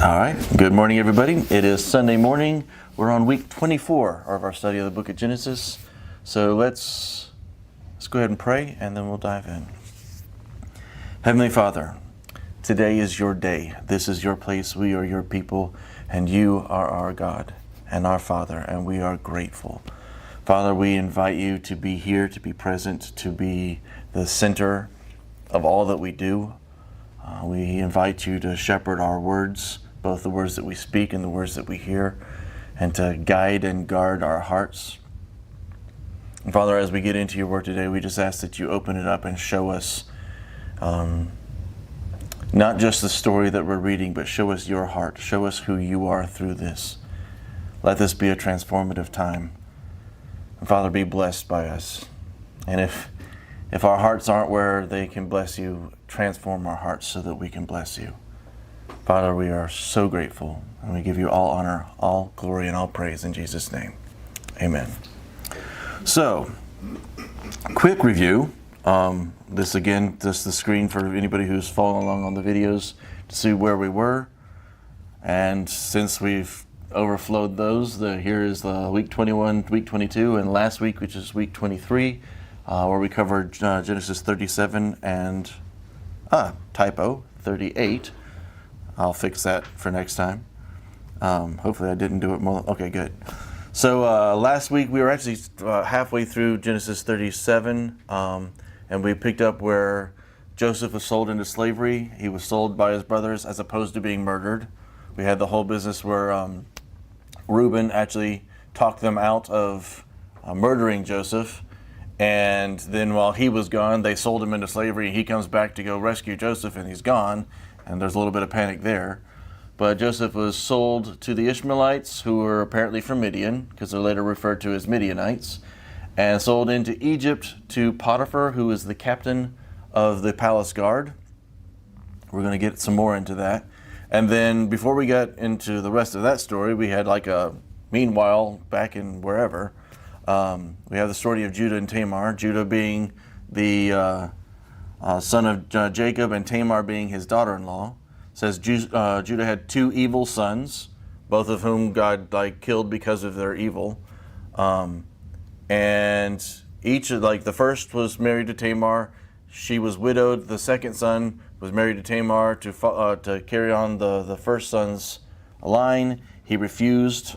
All right. Good morning, everybody. It is Sunday morning. We're on week 24 of our study of the book of Genesis. So let's go ahead and pray, and then we'll dive in. Heavenly Father, today is your day. This is your place. We are your people, and you are our God and our Father, and we are grateful. Father, we invite you to be here, to be present, to be the center of all that we do. We invite you to shepherd our words, both the words that we speak and the words that we hear, and to guide and guard our hearts. And Father, as we get into your word today, we just ask that you open it up and show us not just the story that we're reading, but show us your heart. Show us who you are through this. Let this be a transformative time. And Father, be blessed by us. And if our hearts aren't where they can bless you, transform our hearts so that we can bless you. Father, we are so grateful, and we give you all honor, all glory, and all praise in Jesus' name. Amen. So, quick review. This again, just the screen for anybody who's following along on the videos to see where we were. And since we've overflowed those, here is the week 21, week 22, and last week, which is week 23, where we covered Genesis 37 and, typo, 38. I'll fix that for next time. Hopefully I didn't do it more. Okay, good. So last week we were actually halfway through Genesis 37, and we picked up where Joseph was sold into slavery. He was sold by his brothers as opposed to being murdered. We had the whole business where Reuben actually talked them out of murdering Joseph. And then while he was gone, they sold him into slavery. He comes back to go rescue Joseph, and he's gone. And there's a little bit of panic there. But Joseph was sold to the Ishmaelites, who were apparently from Midian, because they're later referred to as Midianites, and sold into Egypt to Potiphar, who is the captain of the palace guard. We're going to get some more into that. And then before we got into the rest of that story, we had meanwhile, back in wherever, we have the story of Judah and Tamar, Judah being the son of Jacob and Tamar being his daughter-in-law. It says Judah had two evil sons, both of whom God killed because of their evil. And each of the first was married to Tamar. She was widowed. The second son was married to Tamar to carry on the first son's line. He refused.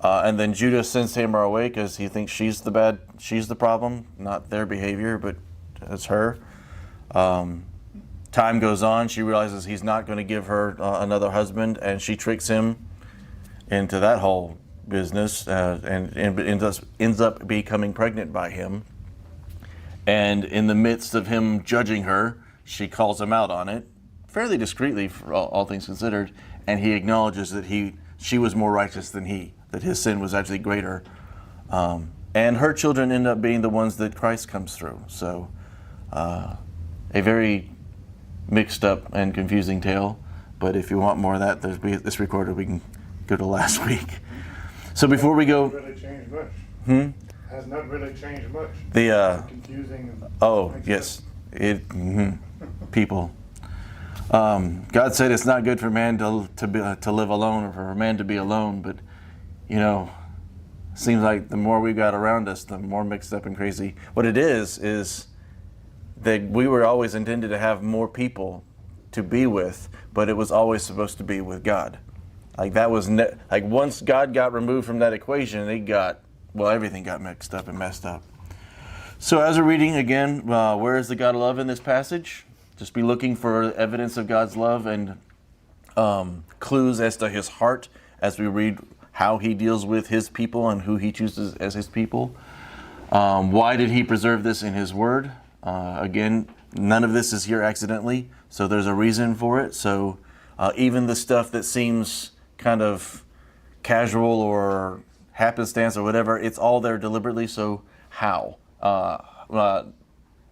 And then Judah sends Tamar away because he thinks she's the problem, not their behavior, but it's her. Time goes on. She realizes he's not going to give her another husband, and she tricks him into that whole business, and ends up becoming pregnant by him. And in the midst of him judging her, she calls him out on it, fairly discreetly for all things considered, and he acknowledges that she was more righteous than he, that his sin was actually greater. And her children end up being the ones that Christ comes through. So a very mixed up and confusing tale. But if you want more of that, this recorded. We can go to last week. So before we go... Hasn't really changed much. Has not really changed much. Confusing. Oh, yes. People. God said it's not good for man to live alone, or for a man to be alone, but seems like the more we got around us, the more mixed up and crazy. What it is that we were always intended to have more people to be with, but it was always supposed to be with God. That was once God got removed from that equation, everything got mixed up and messed up. So as we're reading again, where is the God of love in this passage? Just be looking for evidence of God's love and clues as to his heart as we read how he deals with his people and who he chooses as his people. Why did he preserve this in his word? Again, none of this is here accidentally, so there's a reason for it. So even the stuff that seems kind of casual or happenstance or whatever, it's all there deliberately. So how?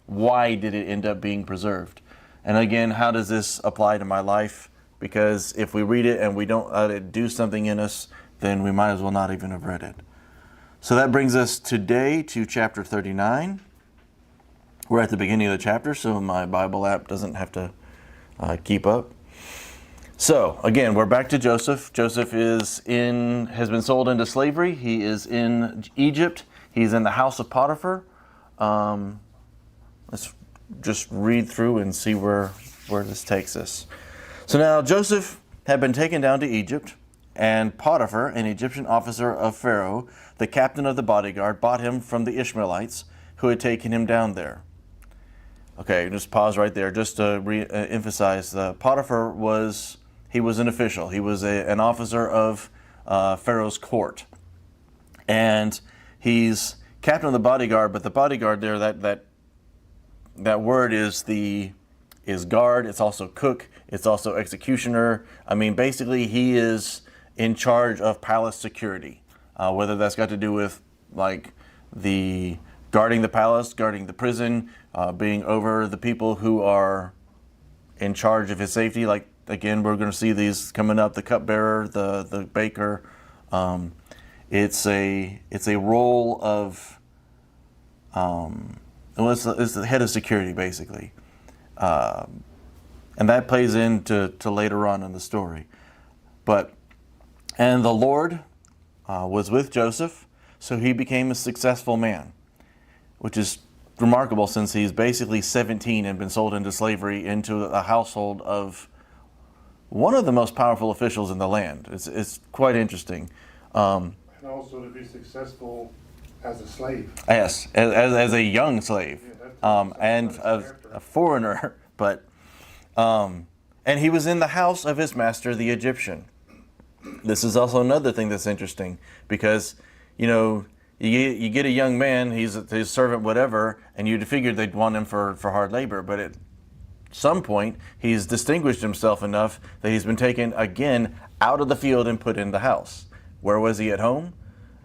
Why did it end up being preserved? And again, how does this apply to my life? Because if we read it and we don't let it do something in us, then we might as well not even have read it. So that brings us today to chapter 39. We're at the beginning of the chapter, so my Bible app doesn't have to keep up. So again, we're back to Joseph. Joseph has been sold into slavery. He is in Egypt. He's in the house of Potiphar. Let's just read through and see where this takes us. So now Joseph had been taken down to Egypt, and Potiphar, an Egyptian officer of Pharaoh, the captain of the bodyguard, bought him from the Ishmaelites who had taken him down there. Okay, just pause right there, just to emphasize. Potiphar was an official. He was an officer of Pharaoh's court, and he's captain of the bodyguard. But the bodyguard there, that word is guard. It's also cook. It's also executioner. I mean, basically, he is in charge of palace security. Whether that's got to do with like the guarding the palace, guarding the prison, being over the people who are in charge of his safety. Like, again, we're going to see these coming up: the cupbearer, the baker. It's a role of it's the head of security, basically, and that plays into later on in the story. And the Lord was with Joseph, so he became a successful man, which is remarkable since he's basically 17 and been sold into slavery into a household of one of the most powerful officials in the land. It's quite interesting. And also to be successful as a slave. Yes, as a young slave, and a foreigner, but and he was in the house of his master, the Egyptian. This is also another thing that's interesting because, you get a young man, he's his servant, whatever, and you'd figured they'd want him for hard labor, but at some point he's distinguished himself enough that he's been taken again out of the field and put in the house. Where was he at home?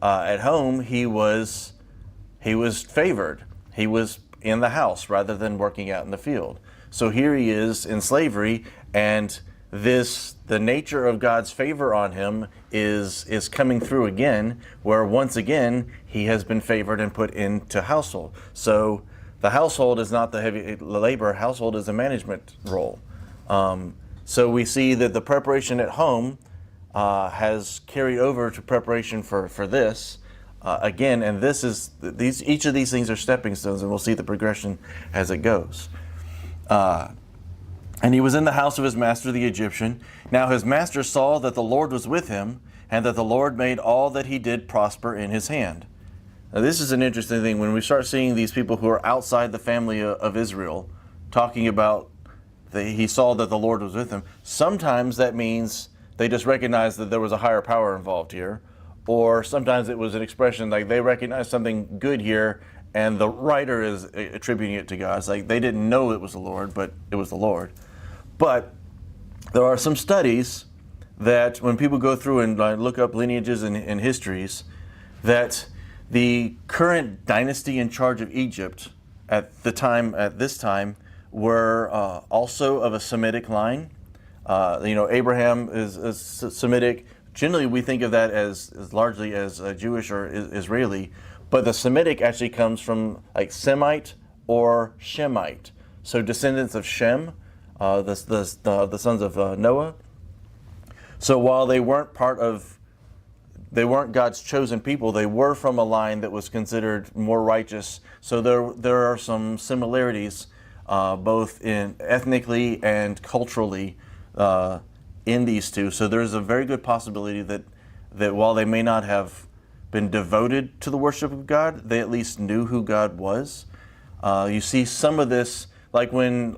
At home, he was favored. He was in the house rather than working out in the field. So here he is in slavery, and the nature of God's favor on him is coming through again, where once again he has been favored and put into household. So the household is not the heavy labor. Household is a management role. So we see that the preparation at home has carried over to preparation for this again, and each of these things are stepping stones, and we'll see the progression as it goes. And he was in the house of his master, the Egyptian. Now his master saw that the Lord was with him, and that the Lord made all that he did prosper in his hand. Now this is an interesting thing. When we start seeing these people who are outside the family of Israel talking about he saw that the Lord was with him, sometimes that means they just recognize that there was a higher power involved here, or sometimes it was an expression like they recognize something good here, and the writer is attributing it to God. It's like they didn't know it was the Lord, but it was the Lord. But there are some studies that when people go through and look up lineages and histories, that the current dynasty in charge of Egypt at this time, were also of a Semitic line. Abraham is Semitic. Generally, we think of that as largely as Jewish or Israeli, but the Semitic actually comes from like Semite or Shemite. So descendants of Shem, the sons of Noah. So while they weren't God's chosen people, they were from a line that was considered more righteous. So there are some similarities, both in ethnically and culturally, in these two. So there's a very good possibility that while they may not have been devoted to the worship of God, they at least knew who God was. You see some of this, like when,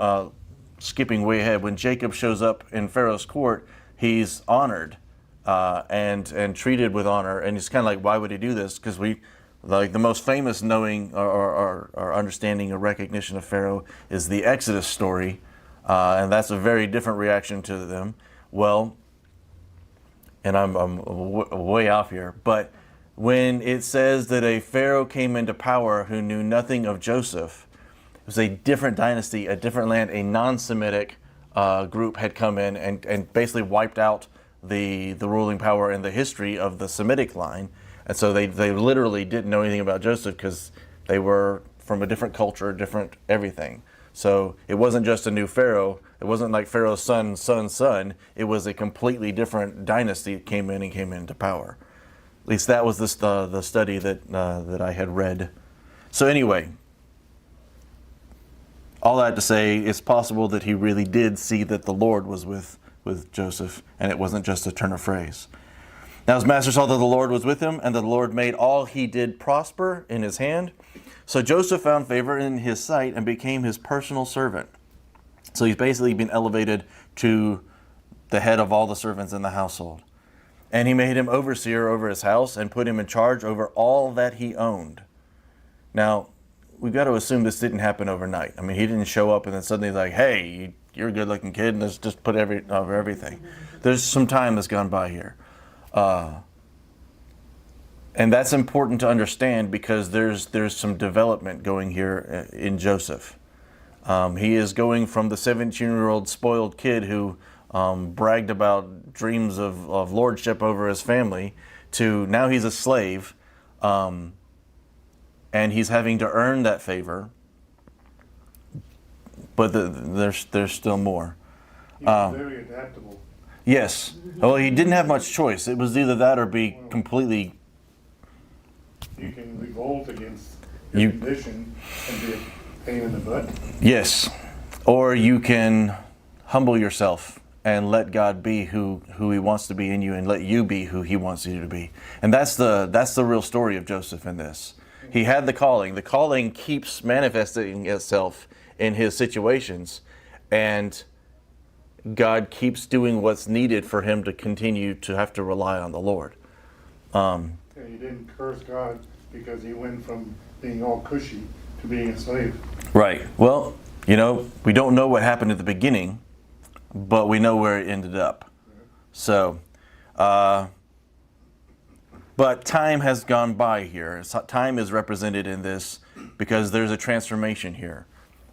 skipping way ahead, when Jacob shows up in Pharaoh's court, he's honored and treated with honor. And it's kind of like, why would he do this? Because the most famous knowing or understanding or recognition of Pharaoh is the Exodus story. And that's a very different reaction to them. Well, and I'm way off here, but when it says that a Pharaoh came into power who knew nothing of Joseph, it was a different dynasty, a different land, a non-Semitic group had come in and basically wiped out the ruling power in the history of the Semitic line. And so they literally didn't know anything about Joseph because they were from a different culture, different everything. So it wasn't just a new Pharaoh. It wasn't like Pharaoh's son. It was a completely different dynasty that came into power. At least that was the study that I had read. So anyway, all that to say, it's possible that he really did see that the Lord was with Joseph, and it wasn't just a turn of phrase. Now his master saw that the Lord was with him, and that the Lord made all he did prosper in his hand. So Joseph found favor in his sight and became his personal servant. So he's basically been elevated to the head of all the servants in the household. And he made him overseer over his house and put him in charge over all that he owned. Now, we've got to assume this didn't happen overnight. I mean, he didn't show up and then suddenly like, hey, you're a good-looking kid, and let's just put over everything. There's some time that's gone by here. And that's important to understand because there's some development going here in Joseph. He is going from the 17-year-old spoiled kid who bragged about dreams of lordship over his family to now he's a slave, and he's having to earn that favor. But there's still more. He was very adaptable. Yes. Well, he didn't have much choice. It was either that or be completely... You can revolt against your condition and be a pain in the butt. Yes. Or you can humble yourself and let God be who he wants to be in you, and let you be who he wants you to be. And that's the real story of Joseph in this. He had the calling. The calling keeps manifesting itself in his situations, and God keeps doing what's needed for him to continue to have to rely on the Lord. And he didn't curse God because he went from being all cushy to being a slave. Right. Well, we don't know what happened at the beginning, but we know where it ended up. So, but time has gone by here. Time is represented in this because there's a transformation here.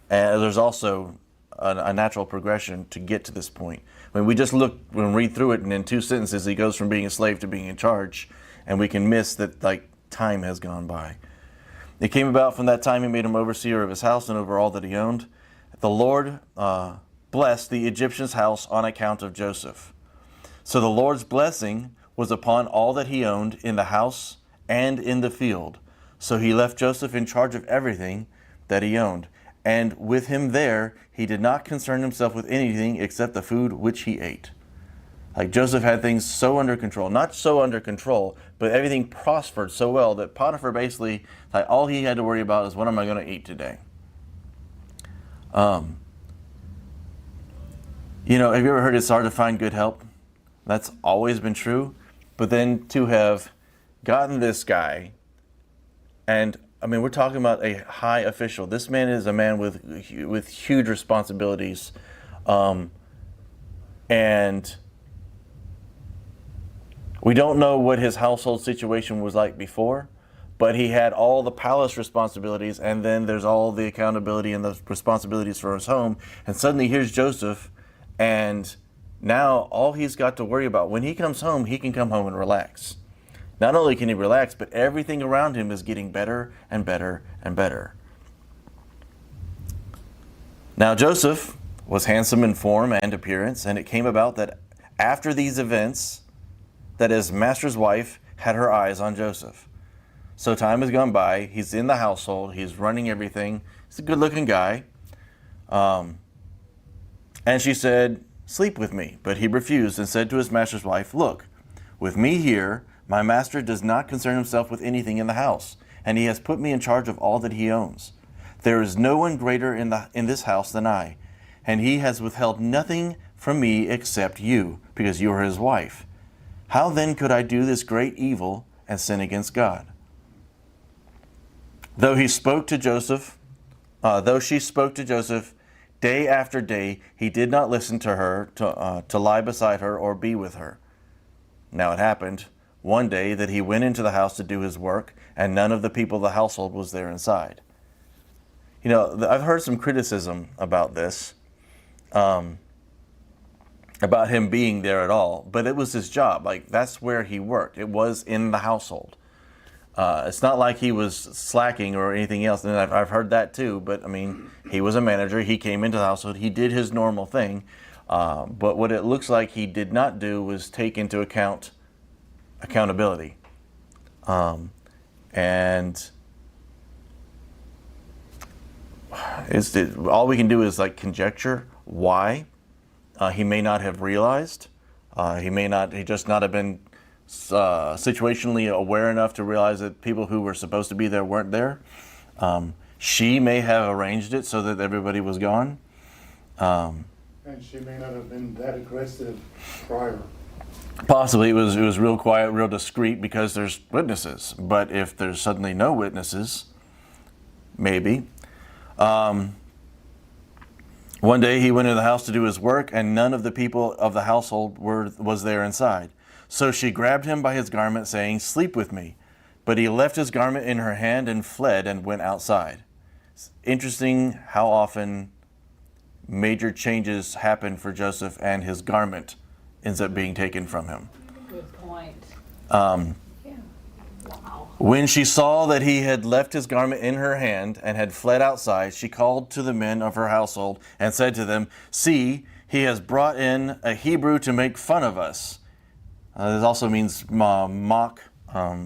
And there's also a natural progression to get to this point. When we just look and read through it, and in 2 sentences, he goes from being a slave to being in charge, and we can miss that time has gone by. It came about from that time he made him overseer of his house and over all that he owned. The Lord blessed the Egyptian's house on account of Joseph. So the Lord's blessing was upon all that he owned in the house and in the field. So he left Joseph in charge of everything that he owned. And with him there, he did not concern himself with anything except the food which he ate. Like Joseph had things so under control, not so under control, but everything prospered so well that Potiphar basically, all he had to worry about is what am I going to eat today? Have you ever heard it's hard to find good help? That's always been true. But then to have gotten this guy, and we're talking about a high official. This man is a man with huge responsibilities, and we don't know what his household situation was like before, but he had all the palace responsibilities, and then there's all the accountability and the responsibilities for his home. And suddenly here's Joseph, and now all he's got to worry about, when he comes home, he can come home and relax. Not only can he relax, but everything around him is getting better and better and better. Now Joseph was handsome in form and appearance, and it came about that after these events, that his master's wife had her eyes on Joseph. So time has gone by. He's in the household. He's running everything. He's a good-looking guy. And she said, "Sleep with me." But he refused and said to his master's wife, "Look, with me here, my master does not concern himself with anything in the house, and he has put me in charge of all that he owns. There is no one greater in this house than I, and he has withheld nothing from me except you, because you are his wife. How then could I do this great evil and sin against God?" Though she spoke to Joseph day after day, he did not listen to her to lie beside her or be with her. Now it happened one day that he went into the house to do his work, and none of the people of the household was there inside. I've heard some criticism about this, about him being there at all, but it was his job. That's where he worked. It was in the household. It's not like he was slacking or anything else. And I've heard that too. But I mean, he was a manager. He came into the household. He did his normal thing. But what it looks like he did not do was take into account accountability. And all we can do is like conjecture why. He may not have realized. He just not have been situationally aware enough to realize that people who were supposed to be there weren't there. She may have arranged it so that everybody was gone. And she may not have been that aggressive prior. Possibly it was real quiet, real discreet because there's witnesses. But if there's suddenly no witnesses, maybe. One day he went into the house to do his work, and none of the people of the household was there inside. So she grabbed him by his garment, saying, "Sleep with me." But he left his garment in her hand and fled and went outside. It's interesting how often major changes happen for Joseph, and his garment ends up being taken from him. Good point. Wow. When she saw that he had left his garment in her hand and had fled outside, she called to the men of her household and said to them, "See, he has brought in a Hebrew to make fun of us." This also means mock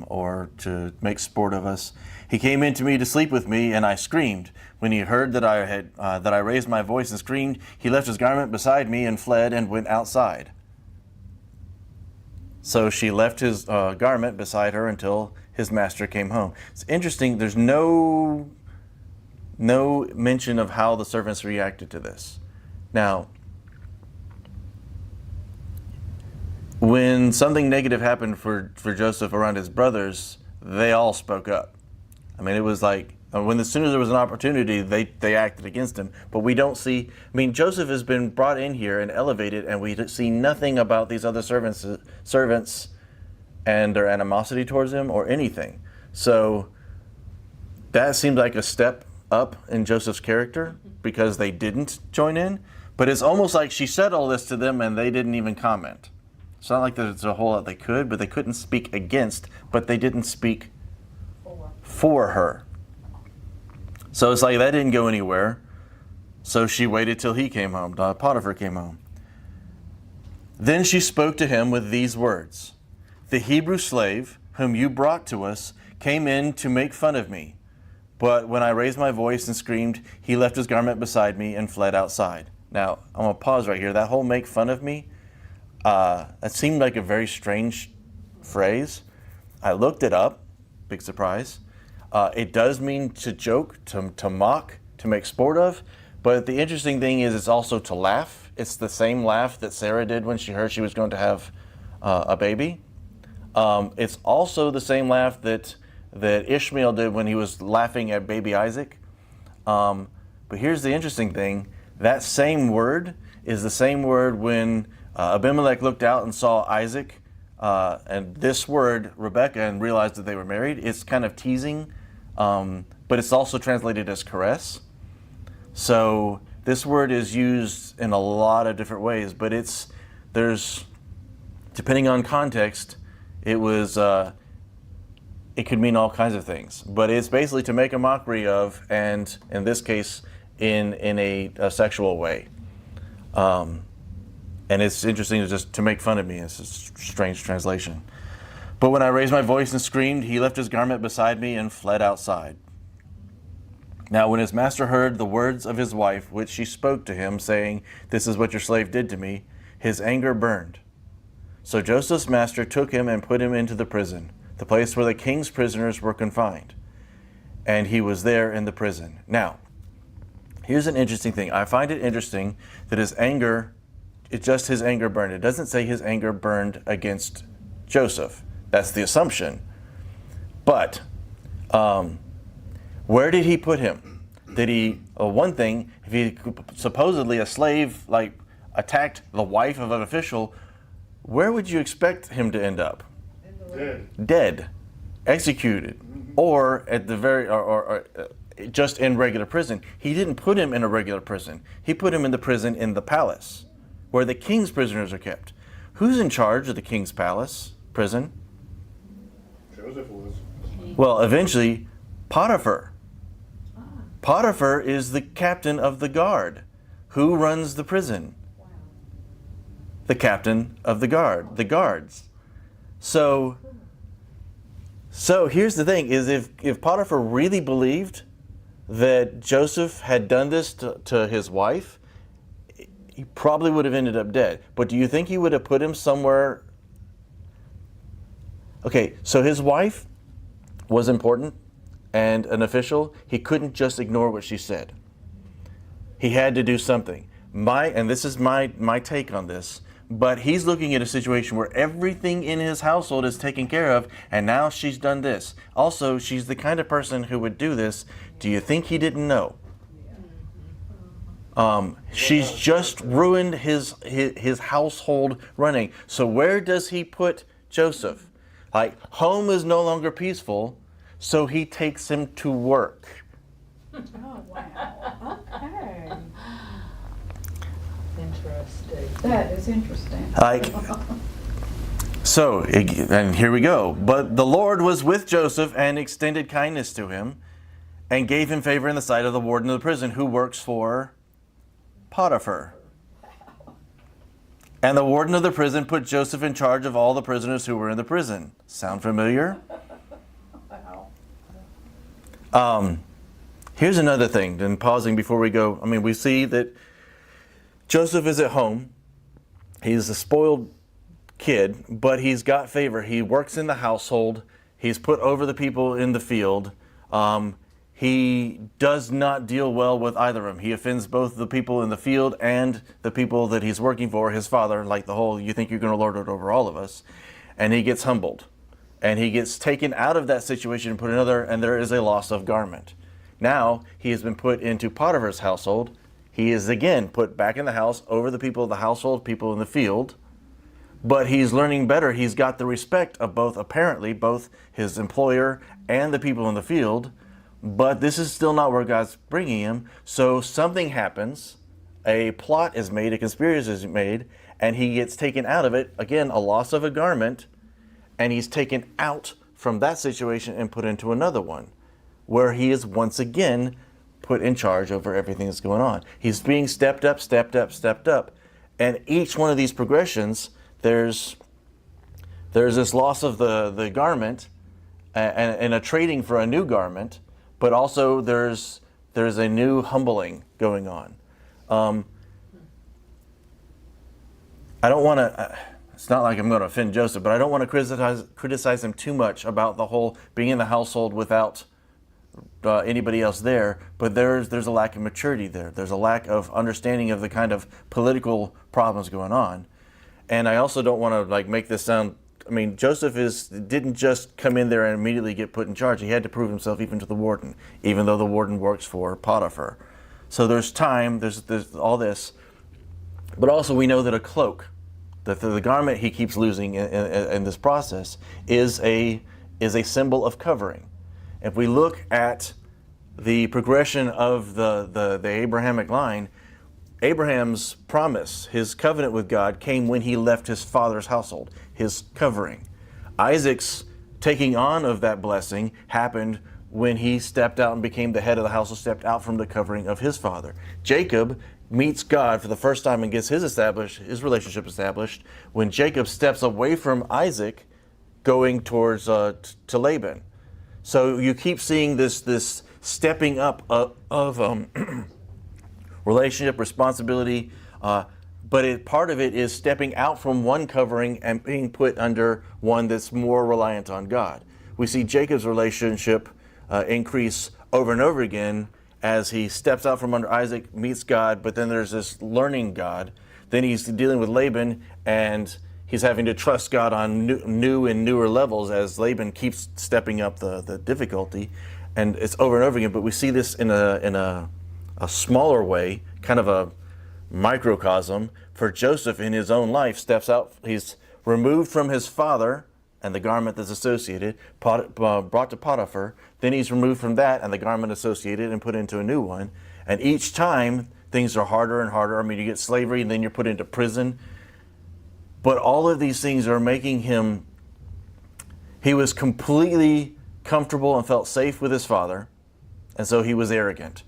or to make sport of us. "He came in to me to sleep with me, and I screamed. When he heard that I raised my voice and screamed, he left his garment beside me and fled and went outside." So she left his garment beside her until his master came home. It's interesting. There's no mention of how the servants reacted to this. Now, when something negative happened for Joseph around his brothers, they all spoke up. I mean, it was like, as soon as there was an opportunity, they acted against him. But we don't see, Joseph has been brought in here and elevated, and we see nothing about these other servants and their animosity towards him or anything. So that seems like a step up in Joseph's character because they didn't join in. But it's almost like she said all this to them and they didn't even comment. It's not like there's a whole lot they could, but they couldn't speak against, but they didn't speak for her. So it's like that didn't go anywhere. So she waited till he came home, Potiphar came home. Then she spoke to him with these words, "The Hebrew slave whom you brought to us came in to make fun of me. But when I raised my voice and screamed, he left his garment beside me and fled outside." Now, I'm going to pause right here. That whole "make fun of me," that seemed like a very strange phrase. I looked it up. Big surprise. It does mean to joke, to mock, to make sport of. But the interesting thing is it's also to laugh. It's the same laugh that Sarah did when she heard she was going to have a baby. It's also the same laugh that Ishmael did when he was laughing at baby Isaac. But here's the interesting thing. That same word is the same word when Abimelech looked out and saw Isaac and this word, Rebekah, and realized that they were married. It's kind of teasing, but it's also translated as caress. So this word is used in a lot of different ways, but there's depending on context, it could mean all kinds of things. But it's basically to make a mockery of, and in this case, in a sexual way. And it's interesting to make fun of me. It's a strange translation. But when I raised my voice and screamed, he left his garment beside me and fled outside. Now when his master heard the words of his wife, which she spoke to him, saying, "This is what your slave did to me," his anger burned. So Joseph's master took him and put him into the prison, the place where the king's prisoners were confined. And he was there in the prison. Now, here's an interesting thing. I find it interesting that his anger burned. It doesn't say his anger burned against Joseph. That's the assumption. But where did he put him? Did he, one thing, if he supposedly a slave attacked the wife of an official, where would you expect him to end up? Dead. Executed. Or at the or just in regular prison. He didn't put him in a regular prison. He put him in the prison in the palace, where the king's prisoners are kept. Who's in charge of the king's palace prison? Joseph was. Well, eventually, Potiphar. Potiphar is the captain of the guard. Who runs the prison? The captain of the guard, the guards. So here's the thing, is if Potiphar really believed that Joseph had done this to his wife, he probably would have ended up dead. But do you think he would have put him somewhere? Okay, so his wife was important and an official. He couldn't just ignore what she said. He had to do something. And this is my take on this, but he's looking at a situation where everything in his household is taken care of, and now she's done this. Also, she's the kind of person who would do this. Do you think he didn't know? She's just ruined his household running. So where does he put Joseph? Like, home is no longer peaceful, so he takes him to work. Oh, wow. Okay. Interesting. That is interesting. Like, so, and here we go. But the Lord was with Joseph and extended kindness to him and gave him favor in the sight of the warden of the prison, who works for Potiphar. And the warden of the prison put Joseph in charge of all the prisoners who were in the prison. Sound familiar? Wow. Here's another thing, and pausing before we go. I mean, we see that Joseph is at home. He's a spoiled kid, but he's got favor. He works in the household. He's put over the people in the field. He does not deal well with either of them. He offends both the people in the field and the people that he's working for, his father, like the whole, you think you're going to lord it over all of us. And he gets humbled. And he gets taken out of that situation and put another, and there is a loss of garment. Now, he has been put into Potiphar's household. He is again put back in the house over the people of the household, people in the field. But he's learning better. He's got the respect of both his employer and the people in the field. But this is still not where God's bringing him. So something happens. A plot is made, a conspiracy is made, and he gets taken out of it. Again, a loss of a garment. And he's taken out from that situation and put into another one, where he is once again put in charge over everything that's going on. He's being stepped up. And each one of these progressions, there's this loss of the garment and a trading for a new garment, but also there's a new humbling going on. I don't want to... It's not like I'm going to offend Joseph, but I don't want to criticize him too much about the whole being in the household without anybody else there. But there's a lack of maturity there. There's a lack of understanding of the kind of political problems going on. And I also don't want to make this sound. I mean, Joseph didn't just come in there and immediately get put in charge. He had to prove himself even to the warden, even though the warden works for Potiphar. So there's time. There's all this, but also we know that a cloak, that the garment he keeps losing in this process is a symbol of covering. If we look at the progression of the Abrahamic line, Abraham's promise, his covenant with God, came when he left his father's household, his covering. Isaac's taking on of that blessing happened when he stepped out and became the head of the household, stepped out from the covering of his father. Jacob meets God for the first time and gets his relationship established when Jacob steps away from Isaac going towards to Laban. So you keep seeing this stepping up of relationship, responsibility, but part of it is stepping out from one covering and being put under one that's more reliant on God. We see Jacob's relationship increase over and over again as he steps out from under Isaac, meets God, but then there's this learning God. Then he's dealing with Laban, and he's having to trust God on new and newer levels as Laban keeps stepping up the difficulty. And it's over and over again, but we see this in a smaller way, kind of a microcosm for Joseph in his own life. Steps out, he's removed from his father and the garment that's associated, brought to Potiphar. Then he's removed from that and the garment associated and put into a new one. And each time, things are harder and harder. I mean, you get slavery and then you're put into prison. But all of these things are making him, he was completely comfortable and felt safe with his father, and so he was arrogant.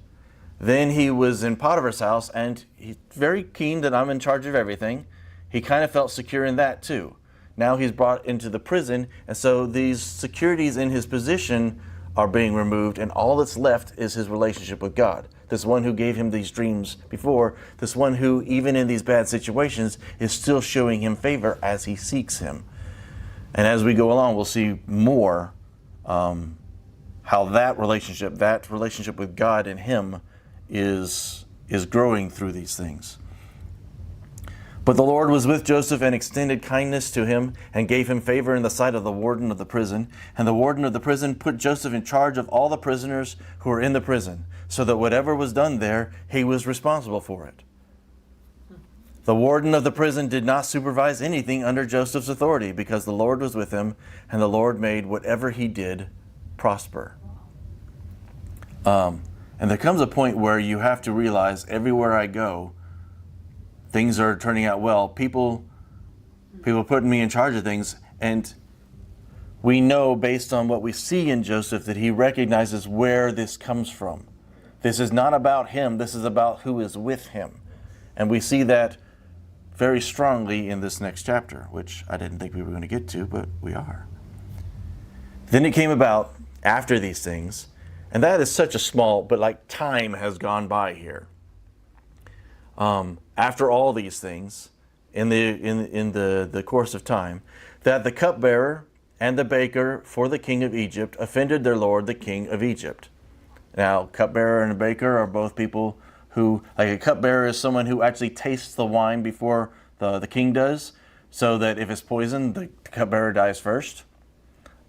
Then he was in Potiphar's house, and he's very keen that I'm in charge of everything. He kind of felt secure in that too. Now he's brought into the prison, and so these securities in his position are being removed, and all that's left is his relationship with God. This one who gave him these dreams before, this one who, even in these bad situations, is still showing him favor as he seeks him. And as we go along, we'll see more how that relationship with God and him is growing through these things. But the Lord was with Joseph and extended kindness to him and gave him favor in the sight of the warden of the prison. And the warden of the prison put Joseph in charge of all the prisoners who were in the prison, so that whatever was done there, he was responsible for it. The warden of the prison did not supervise anything under Joseph's authority, because the Lord was with him, and the Lord made whatever he did prosper. And there comes a point where you have to realize, everywhere I go, things are turning out well. People putting me in charge of things, and we know based on what we see in Joseph that he recognizes where this comes from. This is not about him. This is about who is with him. And we see that very strongly in this next chapter, which I didn't think we were going to get to, but we are. Then it came about after these things, and that is such a small, but like time has gone by here. After all these things, in the course of time, that the cupbearer and the baker for the king of Egypt offended their lord, the king of Egypt. Now, cupbearer and a baker are both people who, like a cupbearer is someone who actually tastes the wine before the king does, so that if it's poisoned, the cupbearer dies first.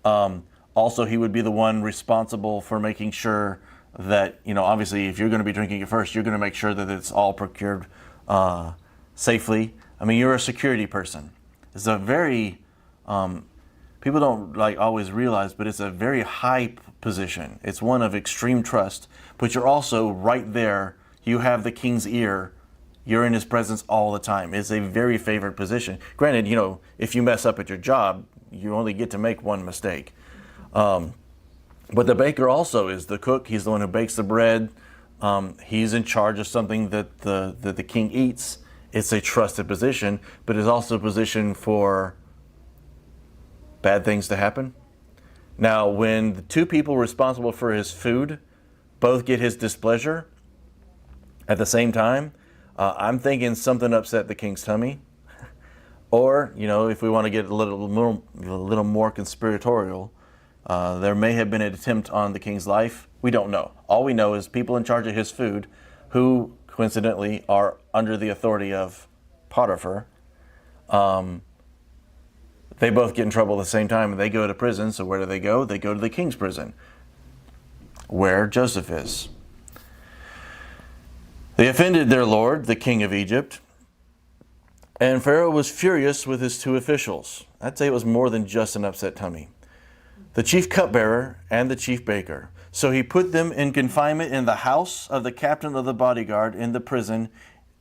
Also, he would be the one responsible for making sure that, obviously, if you're going to be drinking it first, you're going to make sure that it's all procured safely. I mean, you're a security person. It's a very, people don't always realize, but it's a very high position. It's one of extreme trust, but you're also right there. You have the king's ear. You're in his presence all the time. It's a very favored position. Granted, if you mess up at your job, you only get to make one mistake. But the baker also is the cook. He's the one who bakes the bread. He's in charge of something that the king eats. It's a trusted position, but it's also a position for bad things to happen. Now, when the two people responsible for his food both get his displeasure at the same time, I'm thinking something upset the king's tummy. Or, if we want to get a little more conspiratorial, there may have been an attempt on the king's life. We don't know. All we know is people in charge of his food, who coincidentally are under the authority of Potiphar, they both get in trouble at the same time, and they go to prison. So where do they go? They go to the king's prison, where Joseph is. They offended their lord, the king of Egypt, and Pharaoh was furious with his two officials. I'd say it was more than just an upset tummy. The chief cupbearer and the chief baker. So he put them in confinement in the house of the captain of the bodyguard in the prison,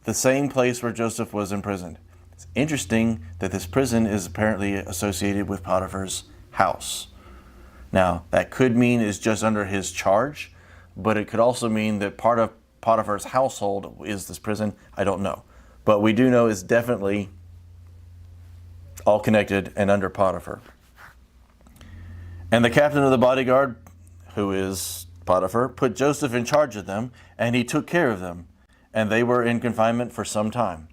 the same place where Joseph was imprisoned. It's interesting that this prison is apparently associated with Potiphar's house. Now, that could mean it's just under his charge, but it could also mean that part of Potiphar's household is this prison. I don't know. But we do know it's definitely all connected and under Potiphar. And the captain of the bodyguard, who is Potiphar, put Joseph in charge of them, and he took care of them, and they were in confinement for some time.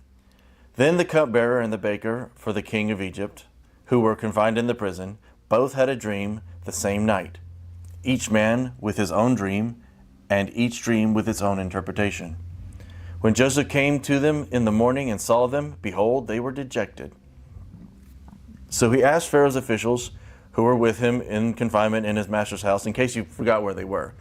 Then the cupbearer and the baker for the king of Egypt, who were confined in the prison, both had a dream the same night, each man with his own dream, and each dream with its own interpretation. When Joseph came to them in the morning and saw them, behold, they were dejected. So he asked Pharaoh's officials, who were with him in confinement in his master's house, in case you forgot where they were,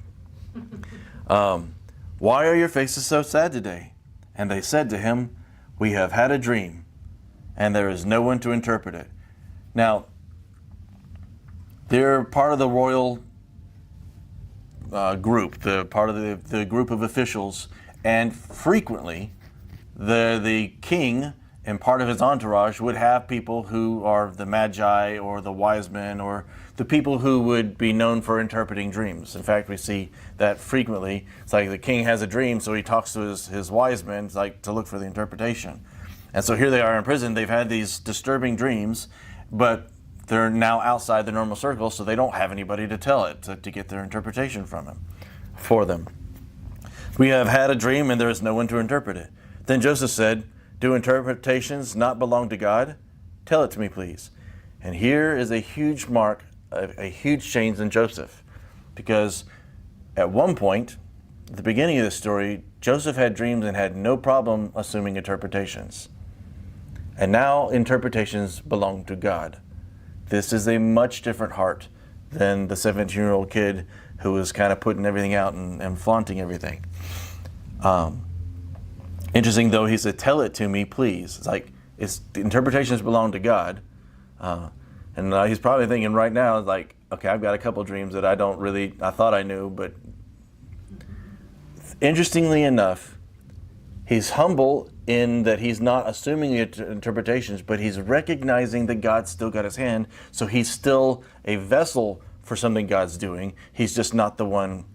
why are your faces so sad today? And they said to him, we have had a dream, and there is no one to interpret it. Now, they're part of the royal group, part of the group of officials, and frequently the king and part of his entourage would have people who are the magi or the wise men or the people who would be known for interpreting dreams. In fact, we see that frequently. It's like the king has a dream, so he talks to his wise men like to look for the interpretation. And so here they are in prison. They've had these disturbing dreams, but they're now outside the normal circle, so they don't have anybody to tell it, to get their interpretation for them. We have had a dream, and there is no one to interpret it. Then Joseph said, do interpretations not belong to God? Tell it to me, please. And here is a huge mark, a huge change in Joseph. Because at one point, at the beginning of the story, Joseph had dreams and had no problem assuming interpretations. And now interpretations belong to God. This is a much different heart than the 17-year-old kid who was kind of putting everything out and flaunting everything. Interesting, though, he said, tell it to me, please. It's like, the interpretations belong to God. And he's probably thinking right now, like, okay, I've got a couple dreams that I thought I knew, but interestingly enough, he's humble in that he's not assuming the interpretations, but he's recognizing that God's still got his hand, so he's still a vessel for something God's doing. He's just not the one,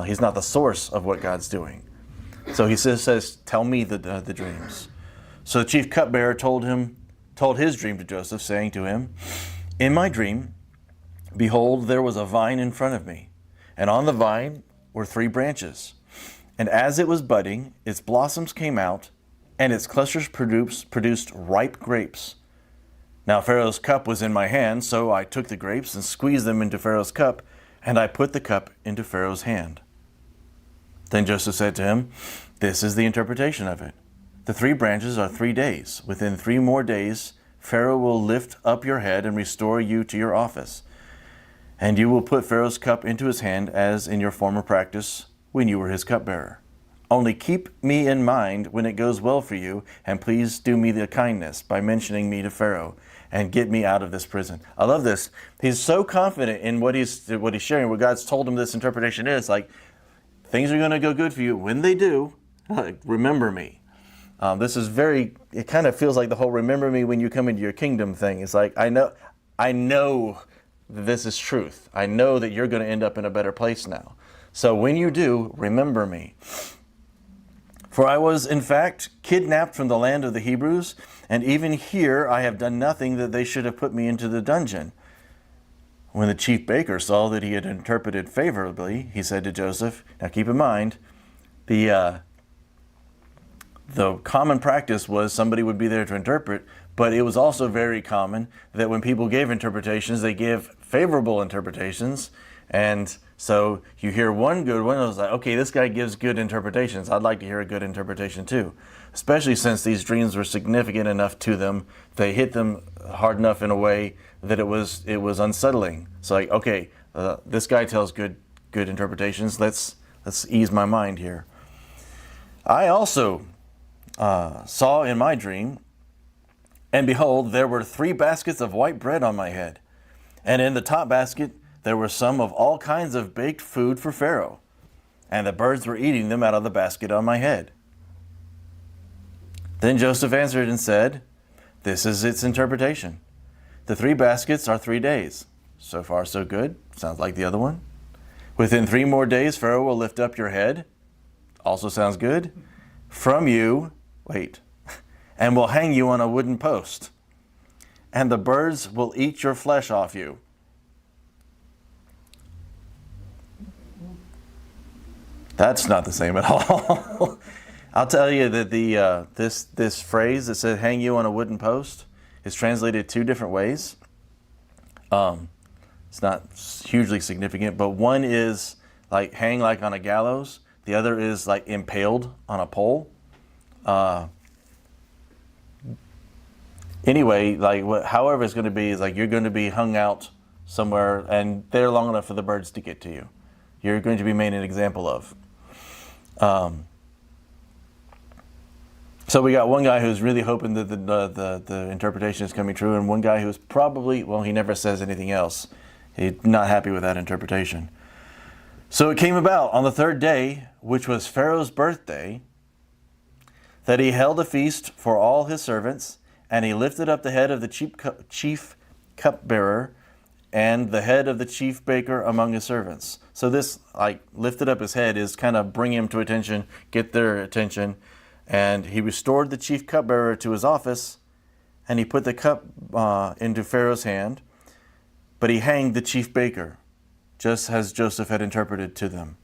he's not the source of what God's doing. So he says, tell me the dreams. So the chief cupbearer told his dream to Joseph, saying to him, in my dream, behold, there was a vine in front of me, and on the vine were 3 branches. And as it was budding, its blossoms came out, and its clusters produced ripe grapes. Now Pharaoh's cup was in my hand, so I took the grapes and squeezed them into Pharaoh's cup, and I put the cup into Pharaoh's hand. Then Joseph said to him, this is the interpretation of it. The 3 branches are 3 days. Within 3 more days, Pharaoh will lift up your head and restore you to your office. And you will put Pharaoh's cup into his hand as in your former practice when you were his cupbearer. Only keep me in mind when it goes well for you, and please do me the kindness by mentioning me to Pharaoh and get me out of this prison. I love this. He's so confident in what he's sharing, what God's told him this interpretation is. Like, things are going to go good for you. When they do, remember me. This is it kind of feels like the whole remember me when you come into your kingdom thing. It's like, I know that this is truth. I know that you're going to end up in a better place now. So when you do, remember me. For I was, in fact, kidnapped from the land of the Hebrews, and even here I have done nothing that they should have put me into the dungeon. When the chief baker saw that he had interpreted favorably, he said to Joseph, now keep in mind, the common practice was somebody would be there to interpret, but it was also very common that when people gave interpretations, they give favorable interpretations. And so you hear one good one, I was like, okay, this guy gives good interpretations. I'd like to hear a good interpretation too, especially since these dreams were significant enough to them. They hit them hard enough in a way that it was unsettling. So like, okay, this guy tells good interpretations. Let's ease my mind here. I also saw in my dream, and behold, there were 3 baskets of white bread on my head, and in the top basket there were some of all kinds of baked food for Pharaoh, and the birds were eating them out of the basket on my head. Then Joseph answered and said, this is its interpretation. The 3 baskets are 3 days. So far, so good. Sounds like the other one. Within 3 more days, Pharaoh will lift up your head. Also sounds good. From you, and will hang you on a wooden post. And the birds will eat your flesh off you. That's not the same at all. I'll tell you that this phrase that said hang you on a wooden post is translated 2 different ways. It's not hugely significant, but one is like hang like on a gallows. The other is like impaled on a pole. Anyway, like however it's going to be is like you're going to be hung out somewhere and there long enough for the birds to get to you. You're going to be made an example of. So we got one guy who's really hoping that the interpretation is coming true, and one guy who's probably, well, he never says anything else. He's not happy with that interpretation. So it came about on the 3rd day, which was Pharaoh's birthday, that he held a feast for all his servants, and he lifted up the head of the chief cupbearer and the head of the chief baker among his servants. So this, like, lifted up his head is kind of bring him to attention, get their attention. And he restored the chief cupbearer to his office, and he put the cup into Pharaoh's hand, but he hanged the chief baker, just as Joseph had interpreted to them.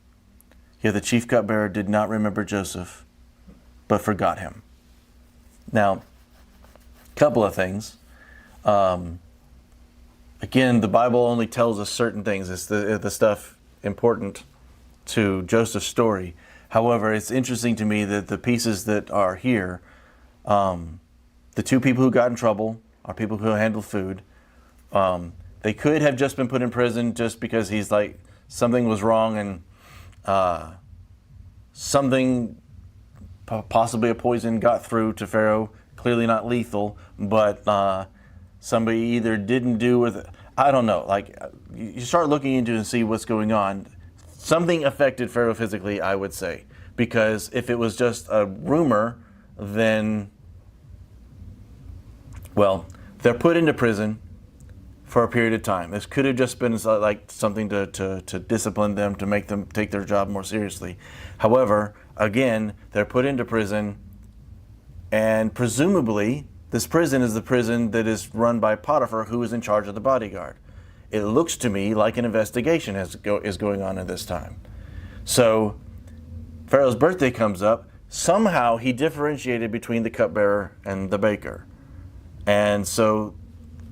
Yet the chief cupbearer did not remember Joseph, but forgot him. Now, a couple of things. Again, the Bible only tells us certain things. It's the stuff important to Joseph's story. However, it's interesting to me that the pieces that are here, the two people who got in trouble are people who handled food. They could have just been put in prison just because he's like, something was wrong and something, possibly a poison, got through to Pharaoh. Clearly not lethal, but somebody either didn't do with it. I don't know. Like, you start looking into and see what's going on. Something affected Pharaoh physically, I would say. Because if it was just a rumor, then, well, they're put into prison for a period of time. This could have just been like something to discipline them, to make them take their job more seriously. However, again, they're put into prison, and presumably this prison is the prison that is run by Potiphar, who is in charge of the bodyguard. It looks to me like an investigation is going on at this time. So Pharaoh's birthday comes up. Somehow he differentiated between the cupbearer and the baker. And so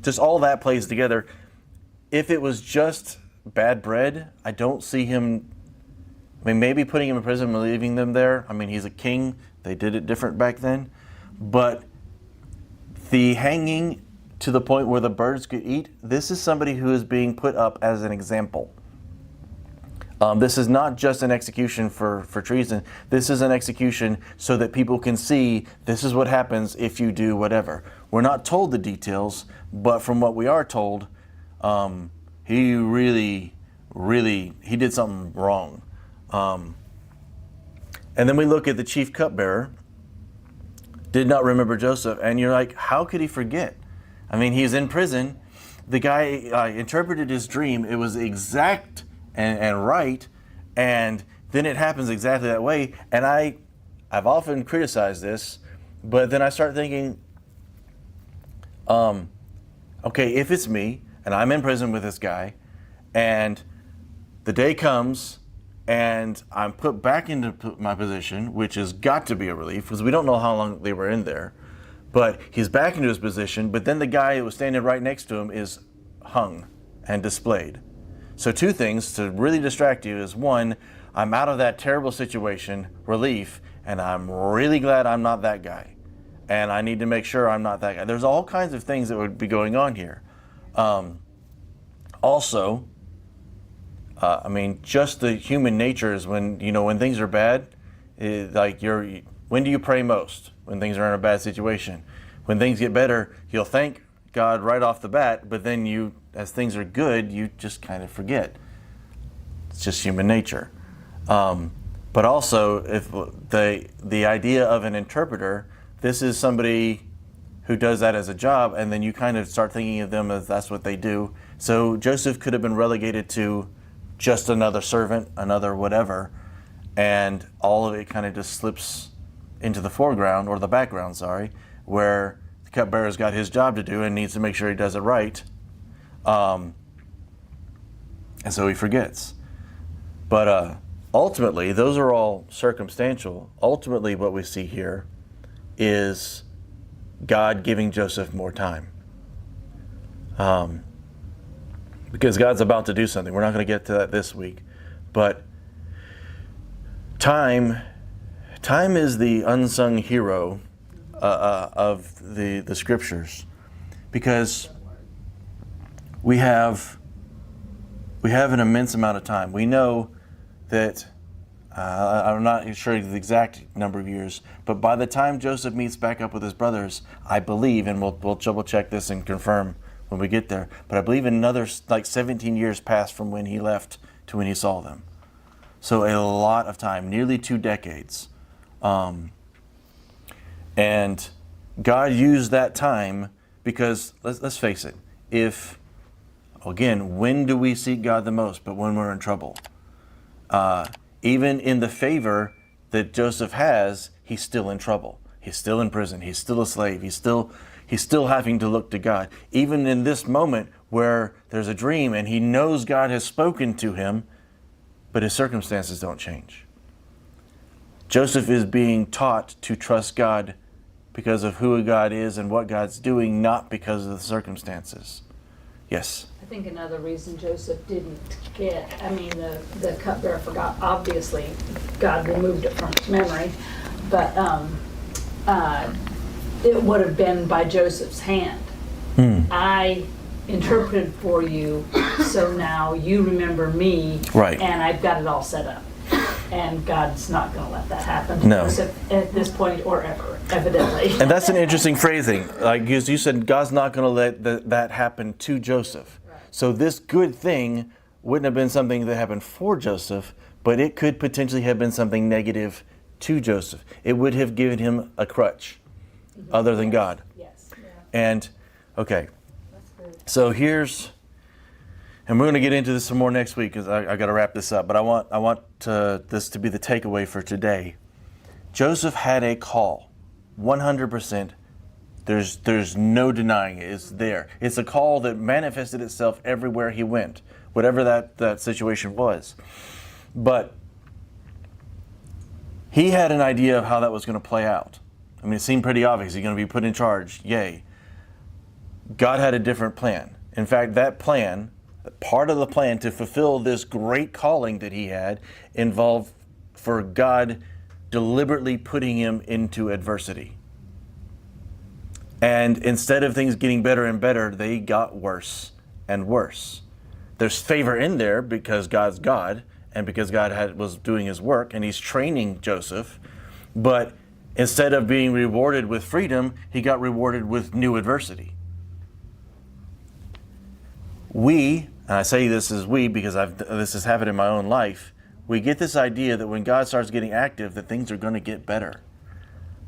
just all that plays together. If it was just bad bread, I don't see him, I mean, maybe putting him in prison and leaving them there. I mean, he's a king. They did it different back then. But the hanging to the point where the birds could eat, this is somebody who is being put up as an example. This is not just an execution for treason. This is an execution so that people can see this is what happens if you do whatever. We're not told the details, but from what we are told, he really did something wrong. And then we look at the chief cupbearer, did not remember Joseph, and you're like, how could he forget? I mean, he's in prison. The guy interpreted his dream. It was exact and right, and then it happens exactly that way. And I've often criticized this, but then I start thinking, okay, if it's me and I'm in prison with this guy, and the day comes and I'm put back into my position, which has got to be a relief because we don't know how long they were in there, but he's back into his position, but then the guy who was standing right next to him is hung and displayed. So two things to really distract you is, one, I'm out of that terrible situation, relief, and I'm really glad I'm not that guy. And I need to make sure I'm not that guy. There's all kinds of things that would be going on here. Also, I mean, just the human nature is when things are bad, when do you pray most? When things are in a bad situation. When things get better, you'll thank God right off the bat, but then as things are good, you just kind of forget. It's just human nature. But also, if the idea of an interpreter, this is somebody who does that as a job, and then you kind of start thinking of them as that's what they do. So Joseph could have been relegated to just another servant, another whatever, and all of it kind of just slips into the foreground, or the background, where the cupbearer's got his job to do and needs to make sure he does it right. And so he forgets. But ultimately, those are all circumstantial. Ultimately, what we see here is God giving Joseph more time. Because God's about to do something. We're not going to get to that this week. But time is the unsung hero of the scriptures, because we have an immense amount of time. We know that I'm not sure the exact number of years, but by the time Joseph meets back up with his brothers, I believe, and we'll double check this and confirm when we get there, but I believe another 17 years passed from when he left to when he saw them. So a lot of time, nearly 2 decades. And God used that time because, let's face it, when do we seek God the most? But when we're in trouble. Even in the favor that Joseph has, he's still in trouble. He's still in prison. He's still a slave. He's still having to look to God. Even in this moment where there's a dream and he knows God has spoken to him, but his circumstances don't change. Joseph is being taught to trust God because of who God is and what God's doing, not because of the circumstances. Yes? I think another reason Joseph didn't get, the cupbearer forgot, obviously God removed it from his memory, but it would have been by Joseph's hand. I interpreted for you, so now you remember me, right? And I've got it all set up. And God's not going to let that happen to No. Joseph at this point or ever, evidently. And that's an interesting phrasing. Like as you said, God's not going to let that happen to Joseph. Right. So this good thing wouldn't have been something that happened for Joseph, but it could potentially have been something negative to Joseph. It would have given him a crutch other than God. Yes. Yeah. And, okay. That's good. So and we're going to get into this some more next week because I got to wrap this up. But I want this to be the takeaway for today. Joseph had a call, 100%. There's no denying it. It's there. It's a call that manifested itself everywhere he went, whatever that situation was. But he had an idea of how that was going to play out. I mean, it seemed pretty obvious. He's going to be put in charge. Yay. God had a different plan. In fact, that plan, part of the plan to fulfill this great calling that he had, involved for God deliberately putting him into adversity. And instead of things getting better and better, they got worse and worse. There's favor in there because God's God and because God was doing his work and he's training Joseph. But instead of being rewarded with freedom, he got rewarded with new adversity. And I say this as we because this has happened in my own life, we get this idea that when God starts getting active, that things are going to get better.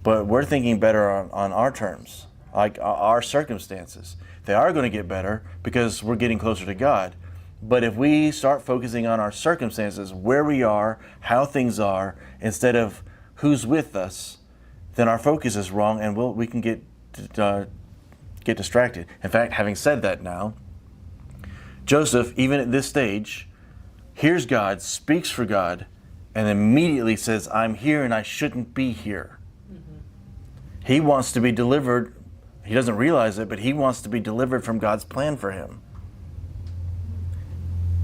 But we're thinking better on our terms, like our circumstances. They are going to get better because we're getting closer to God. But if we start focusing on our circumstances, where we are, how things are, instead of who's with us, then our focus is wrong and we can get distracted. In fact, having said that now, Joseph, even at this stage, hears God, speaks for God, and immediately says, I'm here and I shouldn't be here. Mm-hmm. He wants to be delivered. He doesn't realize it, but he wants to be delivered from God's plan for him.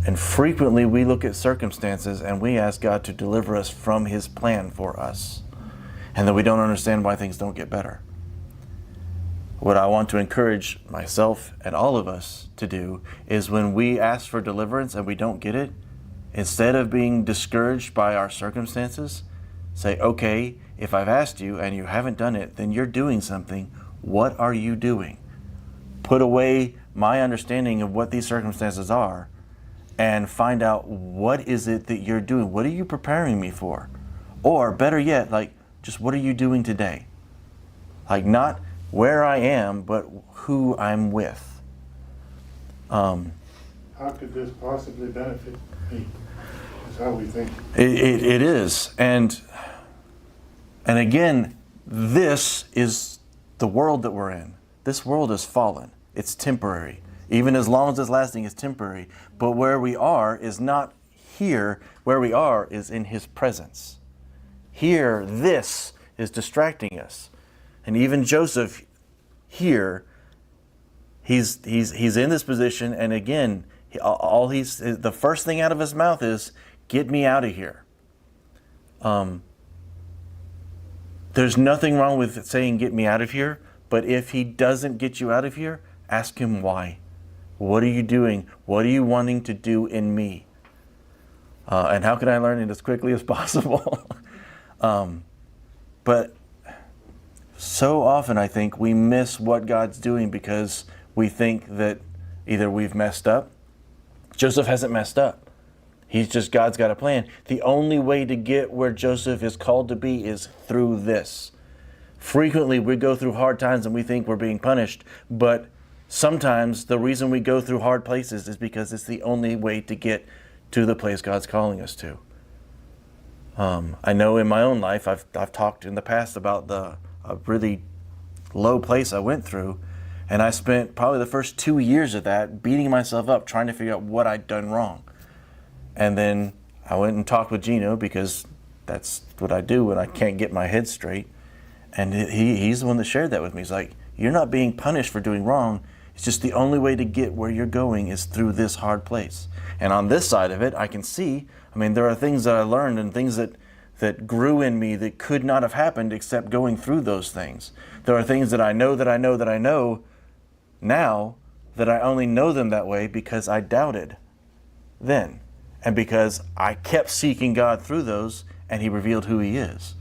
And frequently we look at circumstances and we ask God to deliver us from his plan for us. And then we don't understand why things don't get better. What I want to encourage myself and all of us to do is when we ask for deliverance and we don't get it, instead of being discouraged by our circumstances, say, okay, if I've asked you and you haven't done it, then you're doing something. What are you doing? Put away my understanding of what these circumstances are and find out what is it that you're doing? What are you preparing me for? Or better yet, just what are you doing today? Not where I am, but who I'm with. How could this possibly benefit me? That's how we think. It is. And again, this is the world that we're in. This world is fallen. It's temporary. Even as long as it's lasting, it's temporary. But where we are is not here. Where we are is in his presence. Here, this is distracting us. And even Joseph here, he's in this position, and again, the first thing out of his mouth is, "Get me out of here." There's nothing wrong with saying, "Get me out of here," but if he doesn't get you out of here, ask him why. What are you doing? What are you wanting to do in me? And how can I learn it as quickly as possible? But so often I think we miss what God's doing because we think that either we've messed up. Joseph hasn't messed up. God's got a plan. The only way to get where Joseph is called to be is through this. Frequently, we go through hard times and we think we're being punished, but sometimes the reason we go through hard places is because it's the only way to get to the place God's calling us to. I know in my own life, I've talked in the past about a really low place I went through, and I spent probably the first 2 years of that beating myself up trying to figure out what I'd done wrong. And then I went and talked with Gino, because that's what I do when I can't get my head straight. And he's the one that shared that with me. He's like, you're not being punished for doing wrong. It's just the only way to get where you're going is through this hard place. And on this side of it, I can see, there are things that I learned and things that grew in me that could not have happened except going through those things. There are things that I know now that I only know them that way because I doubted then. And because I kept seeking God through those, and He revealed who He is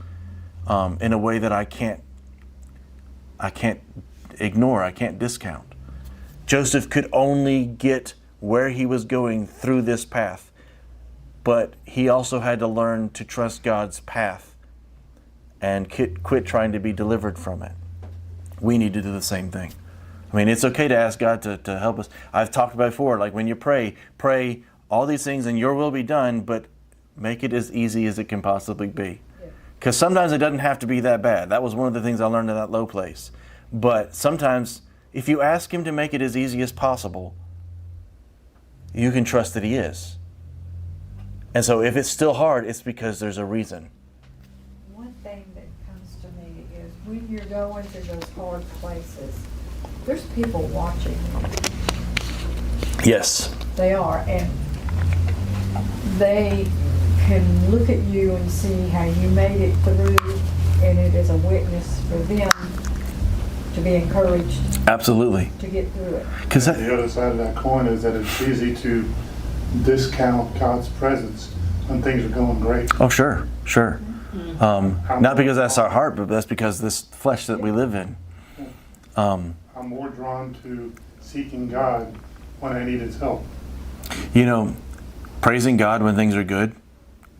in a way that I can't ignore, I can't discount. Joseph could only get where he was going through this path, but he also had to learn to trust God's path and quit trying to be delivered from it. We need to do the same thing. It's okay to ask God to help us. I've talked about before, like when you pray all these things and your will be done, but make it as easy as it can possibly be. Because sometimes it doesn't have to be that bad. That was one of the things I learned in that low place. But sometimes if you ask Him to make it as easy as possible, you can trust that He is. And so if it's still hard, it's because there's a reason. One thing that comes to me is when you're going through those hard places, there's people watching. Yes. They are, and they can look at you and see how you made it through, and it is a witness for them to be encouraged. Absolutely. To get through it. Because the other side of that coin is that it's easy to discount God's presence when things are going great. Oh, sure. Not because that's our heart, but that's because this flesh that we live in. I'm more drawn to seeking God when I need His help. Praising God when things are good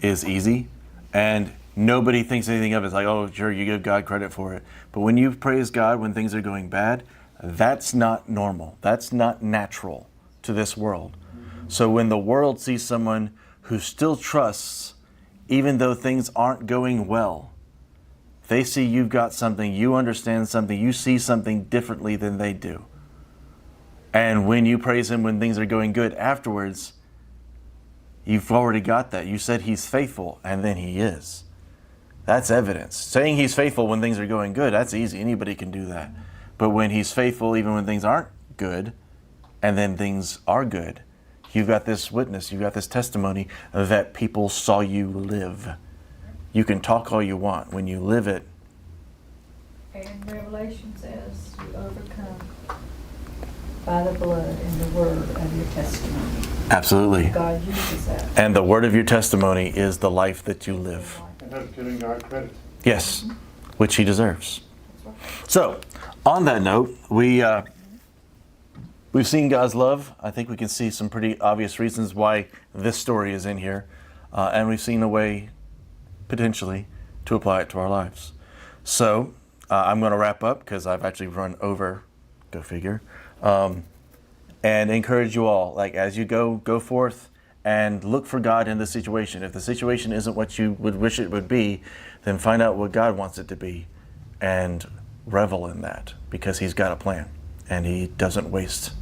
is easy, and nobody thinks anything of it. It's like, oh, sure, you give God credit for it. But when you praise God when things are going bad, that's not normal. That's not natural to this world. So when the world sees someone who still trusts, even though things aren't going well, they see you've got something, you understand something, you see something differently than they do. And when you praise Him when things are going good afterwards, you've already got that. You said He's faithful, and then He is. That's evidence. Saying He's faithful when things are going good, that's easy. Anybody can do that. But when He's faithful even when things aren't good, and then things are good, you've got this witness, you've got this testimony that people saw you live. You can talk all you want. When you live it. And Revelation says you overcome by the blood and the word of your testimony. Absolutely. God uses that. And the word of your testimony is the life that you live. And that's giving God credit. Yes, which He deserves. So, on that note, we've seen God's love. I think we can see some pretty obvious reasons why this story is in here. And we've seen a way, potentially, to apply it to our lives. So, I'm going to wrap up because I've actually run over, go figure. And encourage you all, like as you go forth and look for God in the situation. If the situation isn't what you would wish it would be, then find out what God wants it to be and revel in that, because He's got a plan and He doesn't waste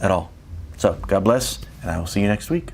at all. So God bless, and I will see you next week.